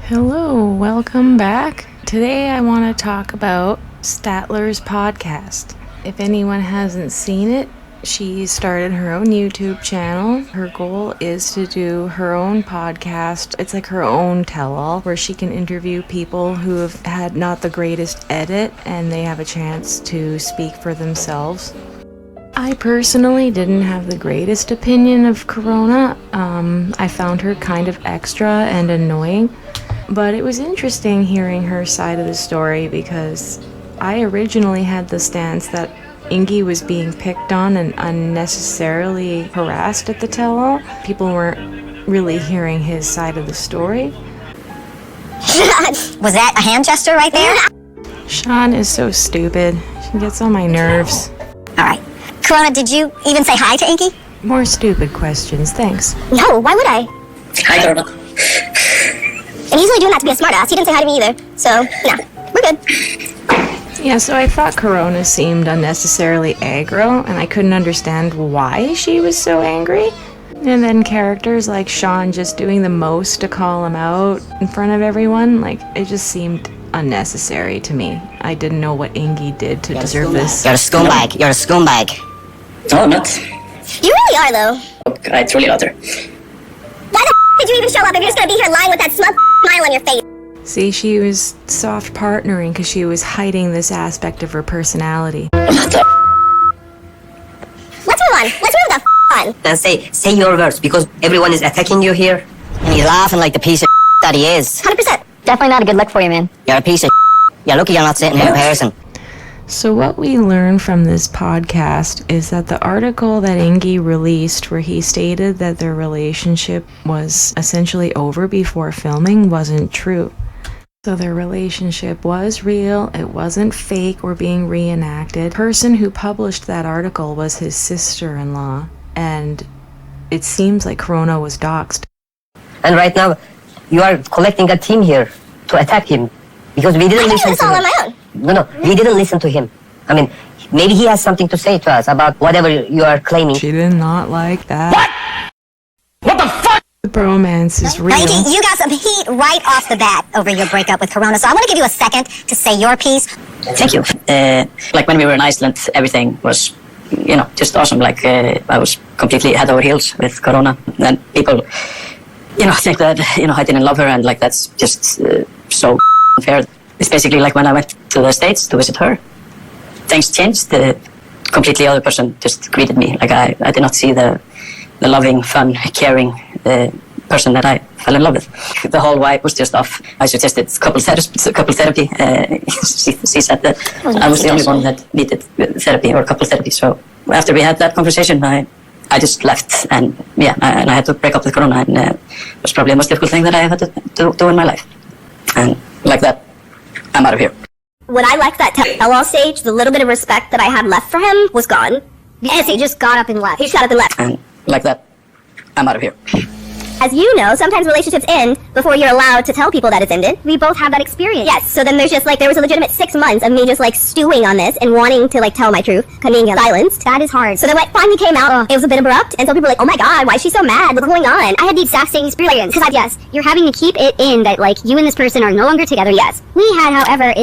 Hello, welcome back. Today I want to talk about Statler's podcast. If anyone hasn't seen it, she started her own YouTube channel. Her goal is to do her own podcast. It's like her own tell-all where she can interview people who have had not the greatest edit and they have a chance to speak for themselves. I personally didn't have the greatest opinion of Corona. I found her kind of extra and annoying. But it was interesting hearing her side of the story because I originally had the stance that Ingy was being picked on and unnecessarily harassed at the tell-all. People weren't really hearing his side of the story. Was that a hand gesture right there? Sean is so stupid. She gets on my nerves. Alright. Corona, did you even say hi to Inky? More stupid questions, thanks. No, why would I? Hi, Corona. And he's only doing that to be a smartass. He didn't say hi to me either. So, no, we're good. Yeah, so I thought Corona seemed unnecessarily aggro, and I couldn't understand why she was so angry. And then characters like Sean just doing the most to call him out in front of everyone, like, it just seemed unnecessary to me. I didn't know what Ingy did to deserve this. You're a scumbag. You're a scumbag. No, I'm not. You really are, though. I truly not her. Why the did you even show up if you're just gonna be here lying with that smug smile on your face? See, she was soft partnering because she was hiding this aspect of her personality. I'm not that. Let's move on. Let's move the on. Then say your words, because everyone is attacking you here. And he's laughing like the piece of that he is. 100%. Definitely not a good look for you, man. You're a piece of You're lucky you're not sitting here in person. So what we learned from this podcast is that the article that Ingy released where he stated that their relationship was essentially over before filming wasn't true. So their relationship was real, it wasn't fake or being reenacted. The person who published that article was his sister-in-law, and it seems like Corona was doxxed. And right now, you are collecting a team here to attack him. Because we didn't listen this to all him. on my own. No, we didn't listen to him. I mean, maybe he has something to say to us about whatever you are claiming. She did not like that. What the fuck? The bromance is real. Inky, you got some heat right off the bat over your breakup with Corona, so I want to give you a second to say your piece. Thank you. Like when we were in Iceland, everything was, just awesome. Like I was completely head over heels with Corona. And people, think that, I didn't love her and like that's just so unfair. It's basically like when I went to the States to visit her. Things changed. The completely other person just greeted me. Like I did not see the loving, fun, caring person that I fell in love with. The whole vibe was just off. I suggested couple therapy. She said that I was the only one that needed therapy or couple therapy. So after we had that conversation, I just left and I had to break up with Corona, and it was probably the most difficult thing that I had to do in my life. And like that, I'm out of here. When I left that tell-all stage, the little bit of respect that I had left for him was gone. Because he just got up and left. He just got up and left. And like that, I'm out of here. As you know, sometimes relationships end before you're allowed to tell people that it's ended. We both have that experience. Yes, so then there's just there was a legitimate 6 months of me just stewing on this and wanting to tell my truth, being silenced. That is hard. So then when it finally came out, it was a bit abrupt, and so people were like, oh my god, why is she so mad? What's going on? I had the exact same experience. Because yes, you're having to keep it in that you and this person are no longer together, yes. We had, however,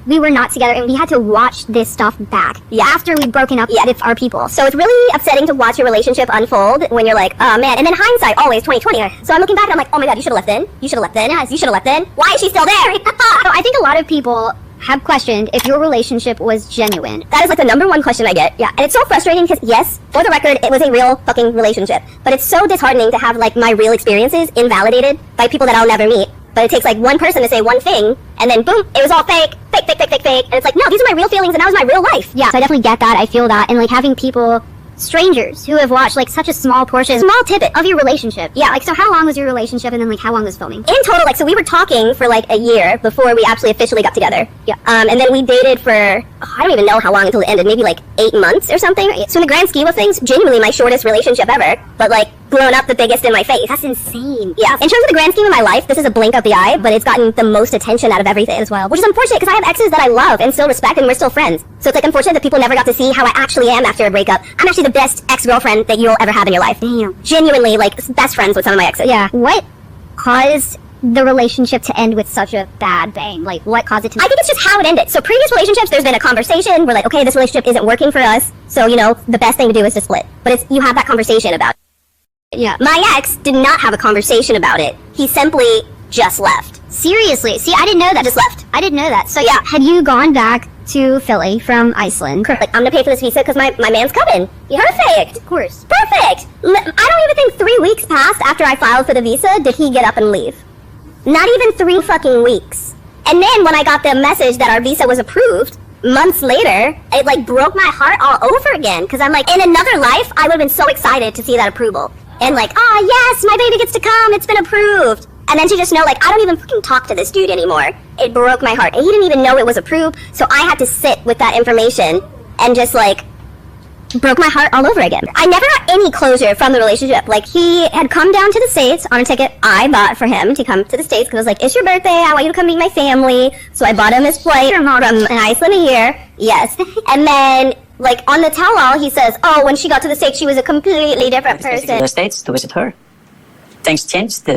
we were not together, and we had to watch this stuff back. Yeah. After we'd broken up with our people. So it's really upsetting to watch your relationship unfold when you're like, oh man. And then hindsight, always 2020. So I'm looking back and I'm like, oh my god, you should have left then. You should have left then. Yes, you should have left then. Why is she still there? So I think a lot of people have questioned if your relationship was genuine. That is the number one question I get. Yeah. And it's so frustrating because yes, for the record, it was a real fucking relationship. But it's so disheartening to have my real experiences invalidated by people that I'll never meet. But it takes one person to say one thing, and then boom, it was all fake. And it's no, these are my real feelings, and that was my real life. Yeah, so I definitely get that. I feel that. And having people, strangers, who have watched such a small tidbit of your relationship. Yeah, so how long was your relationship, and then how long was filming? In total, so we were talking for a year before we actually officially got together. Yeah. And then we dated for, I don't even know how long until it ended, maybe 8 months or something. So in the grand scheme of things, genuinely my shortest relationship ever, but blown up the biggest in my face. That's insane. Yeah. In terms of the grand scheme of my life, this is a blink of the eye, but it's gotten the most attention out of everything as well. Which is unfortunate because I have exes that I love and still respect, and we're still friends. So it's unfortunate that people never got to see how I actually am after a breakup. I'm actually the best ex-girlfriend that you'll ever have in your life. Damn. Genuinely, best friends with some of my exes. Yeah. What caused the relationship to end with such a bad bang? Like, what caused it to? I think it's just how it ended. So previous relationships, there's been a conversation. We're like, okay, this relationship isn't working for us. So, you know, the best thing to do is to split. But it's, you have that conversation about it. Yeah. My ex did not have a conversation about it. He simply just left. Seriously? See, I didn't know that. Just left. I didn't know that. So Yeah. had you gone back to Philly from Iceland? Like, I'm gonna pay for this visa because my man's coming. Perfect. Of course. Perfect. I don't even think 3 weeks passed after I filed for the visa did he get up and leave. Not even 3 fucking weeks. And then when I got the message that our visa was approved, months later, it like broke my heart all over again. Because I'm like, in another life, I would have been so excited to see that approval. And like, oh yes, my baby gets to come, it's been approved. And then to just know, like, I don't even fucking talk to this dude anymore. It broke my heart. And he didn't even know it was approved. So I had to sit with that information and just like, broke my heart all over again. I never got any closure from the relationship. Like, he had come down to the States on a ticket I bought for him to come to the States because I was like, it's your birthday, I want you to come meet my family. So I bought him his flight from Iceland a year. Yes. And then, like, on the tell-all, he says, oh, when she got to the States, she was a completely different To person. the States to visit her. Things changed.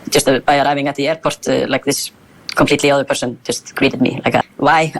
Just by arriving at the airport, like this completely other person just greeted me. Like, why?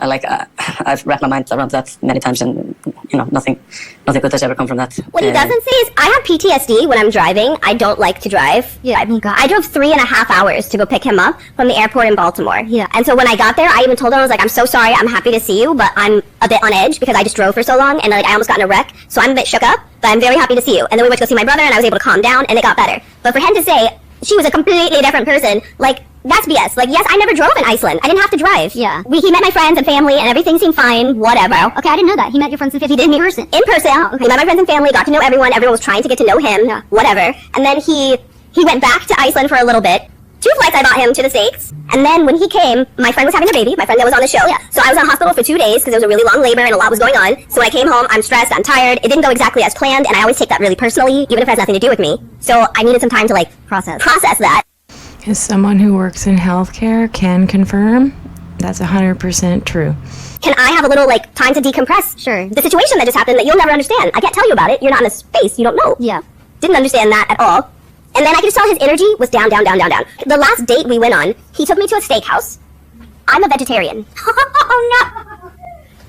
I've wrapped my mind around that many times, and you know, nothing good has ever come from that. What he doesn't say is, I have PTSD when I'm driving. I don't like to drive. Yeah, I mean, God. I drove 3.5 hours to go pick him up from the airport in Baltimore. Yeah. And so when I got there, I even told him, I was like, I'm so sorry, I'm happy to see you, but I'm a bit on edge because I just drove for so long, and like I almost got in a wreck, so I'm a bit shook up, but I'm very happy to see you. And then we went to go see my brother, and I was able to calm down, and it got better. But for him to say, she was a completely different person, like, that's BS. Like, yes, I never drove in Iceland. I didn't have to drive. Yeah. He met my friends and family, and everything seemed fine, whatever. Okay, I didn't know that. He met your friends and family. He did in person. In person. Oh, okay. He met my friends and family, got to know everyone. Everyone was trying to get to know him, Yeah. whatever. And then he went back to Iceland for a little bit. 2 flights I bought him to the States. And then when he came, my friend was having a baby, my friend that was on the show. Yeah. So I was in hospital for 2 days because there was a really long labor and a lot was going on. So when I came home, I'm stressed, I'm tired. It didn't go exactly as planned, and I always take that really personally, even if it has nothing to do with me. So I needed some time to, like, process that. As someone who works in healthcare can confirm, that's 100% true. Can I have a little, like, time to decompress? Sure. The situation that just happened that you'll never understand. I can't tell you about it. You're not in a space. You don't know. Yeah. Didn't understand that at all. And then I could just tell his energy was down, down, down, down, down. The last date we went on, he took me to a steakhouse. I'm a vegetarian. Oh,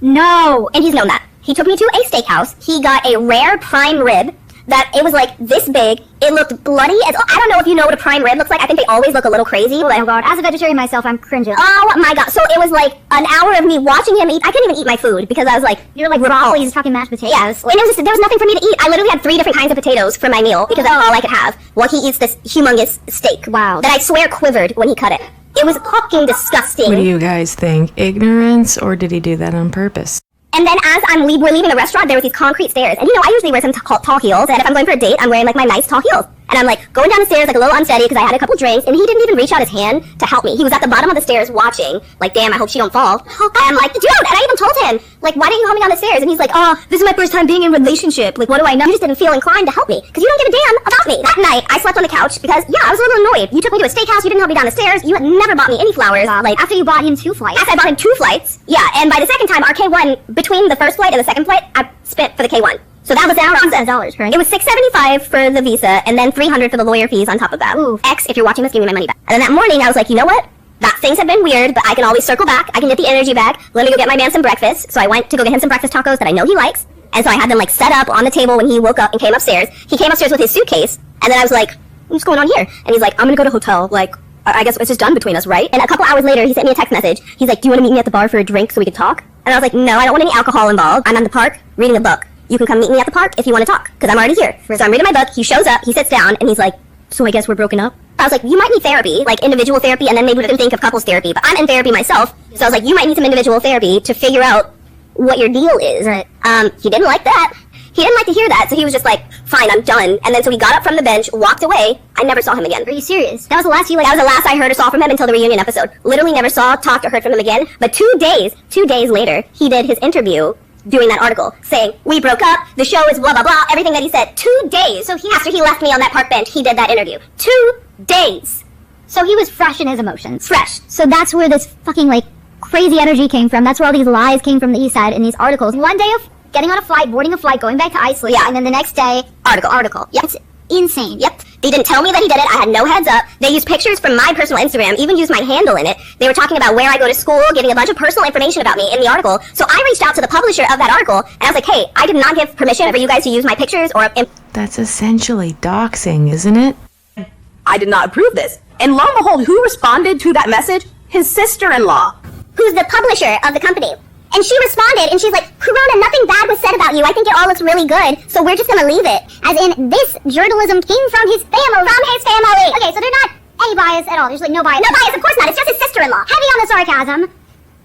no. No. And he's known that. He took me to a steakhouse. He got a rare prime rib that it was like this big. It looked bloody. I don't know if you know what a prime rib looks like. I think they always look a little crazy. Oh, God. As a vegetarian myself, I'm cringing. Oh my God. So it was like an hour of me watching him eat. I couldn't even eat my food because I was like, You're like raw. He's talking mashed potatoes. yes. And it was just, there was nothing for me to eat. I literally had 3 different kinds of potatoes for my meal because that's all I could have while he eats this humongous steak. Wow. That I swear quivered when he cut it. It was fucking disgusting. What do you guys think? Ignorance, or did he do that on purpose? And then as we're leaving the restaurant, there was these concrete stairs. And you know, I usually wear some tall heels. And if I'm going for a date, I'm wearing like my nice tall heels. And I'm like going down the stairs like a little unsteady because I had a couple drinks. And he didn't even reach out his hand to help me. He was at the bottom of the stairs watching. Like, damn, I hope she don't fall. And I'm like, dude, and I even told him, like, why didn't you help me down the stairs? And he's like, oh, this is my first time being in a relationship. Like, what do I know? You just didn't feel inclined to help me because you don't give a damn about me. That night, I slept on the couch because, yeah, I was a little annoyed. You took me to a steakhouse. You didn't help me down the stairs. You had never bought me any flowers. Like, after you bought him 2 flights. After I bought him 2 flights. Yeah, and by the second time, our K1, between the first flight and the second flight, I spent for the K1. So that was around $600, right? It was $675 for the visa, and then $300 for the lawyer fees on top of that. Ooh. X, if you're watching this, give me my money back. And then that morning, I was like, you know what? That things have been weird, but I can always circle back. I can get the energy back. Let me go get my man some breakfast. So I went to go get him some breakfast tacos that I know he likes. And so I had them like set up on the table when he woke up and came upstairs. He came upstairs with his suitcase, and then I was like, what's going on here? And he's like, I'm gonna go to hotel. Like, I guess it's just done between us, right? And a couple hours later, he sent me a text message. He's like, do you want to meet me at the bar for a drink so we can talk? And I was like, no, I don't want any alcohol involved. I'm at the park reading a book. You can come meet me at the park if you want to talk, because I'm already here. So I'm reading my book, he shows up, he sits down, and he's like, so I guess we're broken up? I was like, you might need therapy, like individual therapy, and then maybe we can think of couples therapy, but I'm in therapy myself, so I was like, you might need some individual therapy to figure out what your deal is. Right. He didn't like that. He didn't like to hear that, so he was just like, fine, I'm done. And then so he got up from the bench, walked away. I never saw him again. Are you serious? That was the last you, like... That was the last I heard or saw from him until the reunion episode. Literally never saw, talked, or heard from him again. But 2 days later, he did his interview doing that article, saying, we broke up, the show is blah, blah, blah, everything that he said. 2 days. So after he left me on that park bench, he did that interview. 2 days. So he was fresh in his emotions. Fresh. So that's where this fucking, like, crazy energy came from. That's where all these lies came from that he said in these articles. One day of getting on a flight, boarding a flight, going back to Iceland, Yeah. and then the next day, Article. Yep. it's insane. Yep. They didn't tell me that he did it. I had no heads up. They used pictures from my personal Instagram, even used my handle in it. They were talking about where I go to school, giving a bunch of personal information about me in the article. So I reached out to the publisher of that article, and I was like, hey, I did not give permission for you guys to use my pictures or... That's essentially doxing, isn't it? I did not approve this. And lo and behold, who responded to that message? His sister-in-law. Who's the publisher of the company. And she responded, and she's like, Corona, nothing bad was said about you. I think it all looks really good, so we're just gonna leave it. As in, this journalism came from his family. From his family. Okay, so they're not any bias at all. There's like no bias. No bias, of course not. It's just his sister-in-law. Heavy on the sarcasm.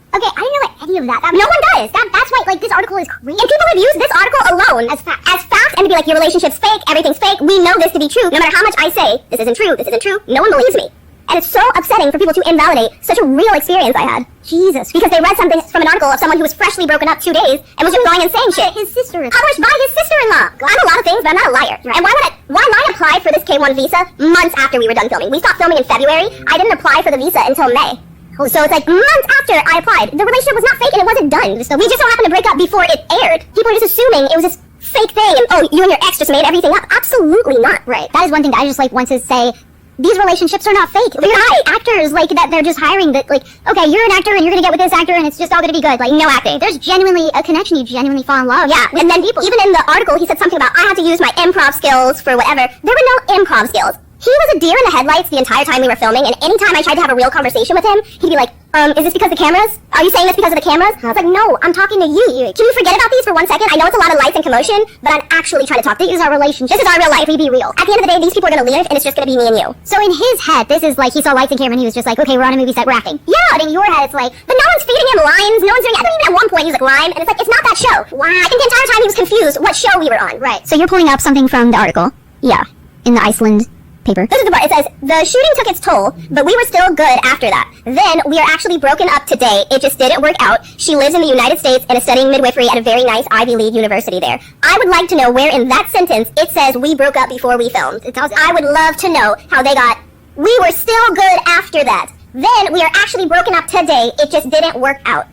Okay, I didn't know like any of that. No one does. That's why like this article is crazy. And people have used this article alone as fact, and to be like, your relationship's fake, everything's fake. We know this to be true. No matter how much I say, this isn't true, no one believes me. And it's so upsetting for people to invalidate such a real experience I had. Jesus. Because they read something from an article of someone who was freshly broken up 2 days and was just going and saying shit. His sister. Published by his sister-in-law. I'm a lot of things, but I'm not a liar. Right. And why I applied for this K1 visa months after we were done filming. We stopped filming in February. I didn't apply for the visa until May. So it's like months after I applied. The relationship was not fake and it wasn't done. So we just so happened to break up before it aired. People are just assuming it was this fake thing and, oh, you and your ex just made everything up. Absolutely not. Right. That is one thing that I just like want to say. These relationships are not fake. They're not actors like that. They're just hiring that like, okay, you're an actor and you're gonna get with this actor and it's just all gonna be good. Like no acting. There's genuinely a connection. You genuinely fall in love. Yeah, and then people, even in the article, he said something about I had to use my improv skills for whatever. There were no improv skills. He was a deer in the headlights the entire time we were filming, and anytime I tried to have a real conversation with him, he'd be like, is this because of the cameras? Are you saying this because of the cameras? I was like, no, I'm talking to you. Can you forget about these for 1 second? I know it's a lot of lights and commotion, but I'm actually trying to talk to you. This is our relationship. This is our real life. We be real. At the end of the day, these people are gonna leave, and it's just gonna be me and you. So in his head, this is like he saw lights and camera and he was just like, okay, we're on a movie set, we're acting. Yeah, but in your head, it's like, but no one's feeding him lines. No one's doing. I think even at one point he was like rhyme, and it's like it's not that show. Wow. I think the entire time he was confused what show we were on. Right. So you're pulling up something from the article. Yeah. In the Iceland paper. This is the part. It says, the shooting took its toll, but we were still good after that. Then, we are actually broken up today. It just didn't work out. She lives in the United States and is studying midwifery at a very nice Ivy League university there. I would like to know where in that sentence it says we broke up before we filmed. I would love to know how they got, we were still good after that. Then, we are actually broken up today. It just didn't work out.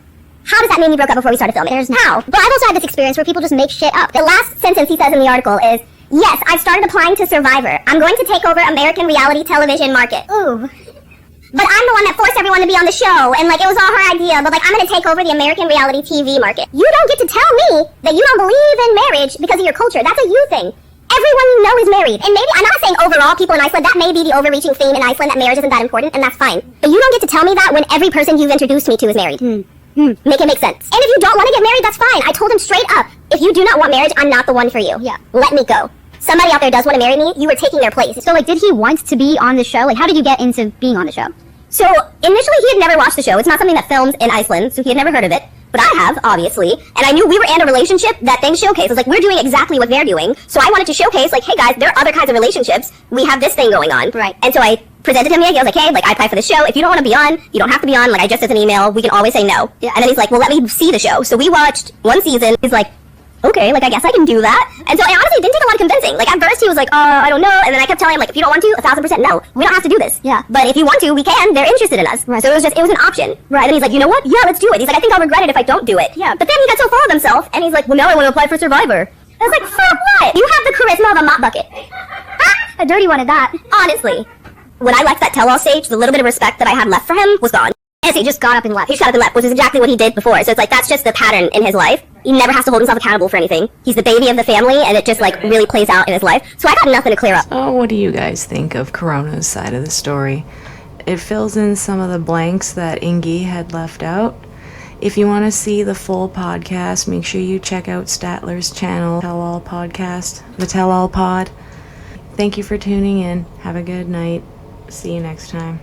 How does that mean we broke up before we started filming? There's how? But I've also had this experience where people just make shit up. The last sentence he says in the article is, yes, I've started applying to Survivor. I'm going to take over American reality television market. Ooh. But I'm the one that forced everyone to be on the show, and like it was all her idea, but like I'm gonna take over the American reality TV market. You don't get to tell me that you don't believe in marriage because of your culture. That's a you thing. Everyone you know is married. And maybe, I'm not saying overall people in Iceland, that may be the overreaching theme in Iceland, that marriage isn't that important, and that's fine. But you don't get to tell me that when every person you've introduced me to is married. Make it make sense. And if you don't want to get married, that's fine. I told him straight up, if you do not want marriage, I'm not the one for you. Yeah. Let me go. Somebody out there does want to marry me, you were taking their place. So, like, did he want to be on the show? Like, how did you get into being on the show? So, initially he had never watched the show. It's not something that films in Iceland, so he had never heard of it. But I have, obviously. And I knew we were in a relationship that thing showcases. Like, we're doing exactly what they're doing. So I wanted to showcase, like, hey guys, there are other kinds of relationships. We have this thing going on. Right. And so I presented him the idea. I was like, hey, like, I apply for the show. If you don't want to be on, you don't have to be on. Like, I just as an email. We can always say no. Yeah. And then he's like, well, let me see the show. So we watched one season. He's like, okay, like, I guess I can do that. And so I honestly didn't take a lot of convincing. Like, at first he was like, I don't know. And then I kept telling him, like, if you don't want to, 1,000% no. We don't have to do this. Yeah. But if you want to, we can. They're interested in us. Right. So it was an option. Right. And he's like, you know what? Yeah, let's do it. He's like, I think I'll regret it if I don't do it. Yeah. But then he got so full of himself, and he's like, well, now I want to apply for Survivor. I was like, for what? You have the charisma of a mop bucket. A dirty one at that. Honestly. When I left that tell-all stage, the little bit of respect that I had left for him was gone. And so he just got up and left. He just got up and left, which is exactly what he did before. So it's like, that's just the pattern in his life. He never has to hold himself accountable for anything. He's the baby of the family, and it just, like, really plays out in his life. So I got nothing to clear up. Oh, what do you guys think of Corona's side of the story? It fills in some of the blanks that Ingi had left out. If you want to see the full podcast, make sure you check out Statler's channel, Tell All Podcast, the Tell All Pod. Thank you for tuning in. Have a good night. See you next time.